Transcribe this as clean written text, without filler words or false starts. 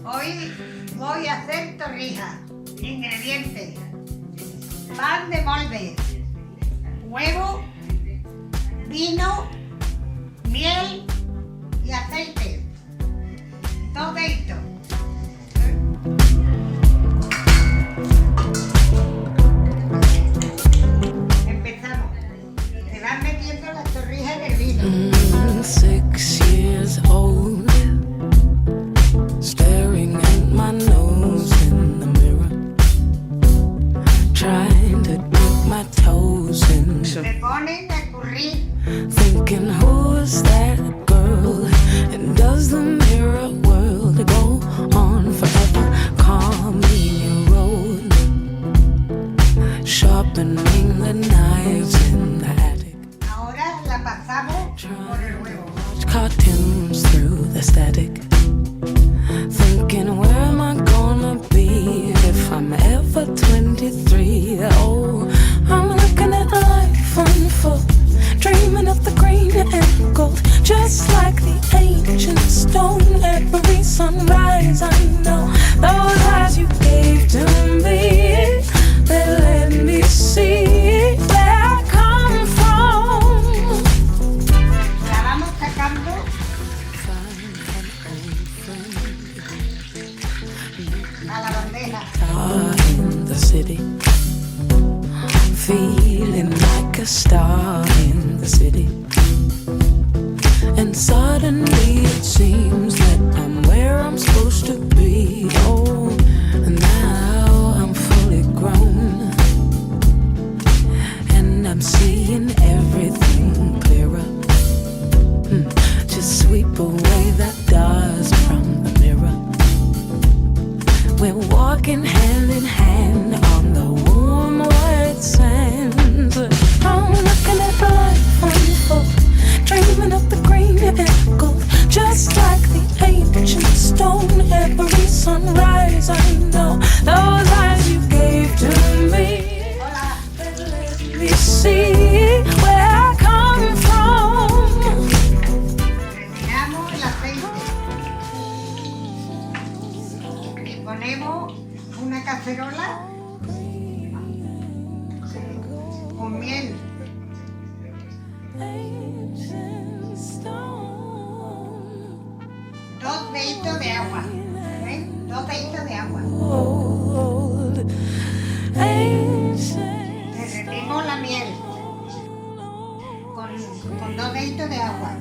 Hoy voy a hacer torrijas. Ingredientes: pan de molde, huevo, vino, miel y aceite. Todo esto. Empezamos. Se van metiendo las torrijas en el vino. 6 years old, staring at my nose in the mirror, trying to dip my toes in. Se ponen a escurrir. Thinking, who's that girl? And does the mirror world go on forever? Call me a road, sharpening the knives in the attic. Ahora la pasamos por el huevo. Watch cartoons through the static. Thinking, where am I gonna be if I'm ever 23? Oh, I'm looking at life unfold, dreaming of the green and gold, just like the ancient stone. Every sunrise I know, those eyes you gave to me, they let me see where I come from. La vamos sacando. A la bandeja. In the city, feeling like a star in the city, and suddenly it seems that I'm where I'm supposed to be. Oh, and now I'm fully grown, and I'm seeing everything clearer. Just sweep away that dust from the mirror. We're walking hand in hand on the warm white sands. I'm looking at life unfold, dreaming of the green and gold, just like the ancient stone. Every sunrise I know, those eyes you gave to me, they let me see where I come from. Retiramos el aceite y ponemos una cacerola con miel. Dos deditos de agua. ¿Ven? 2 deditos de agua. Derretimos la miel con 2 deditos de agua.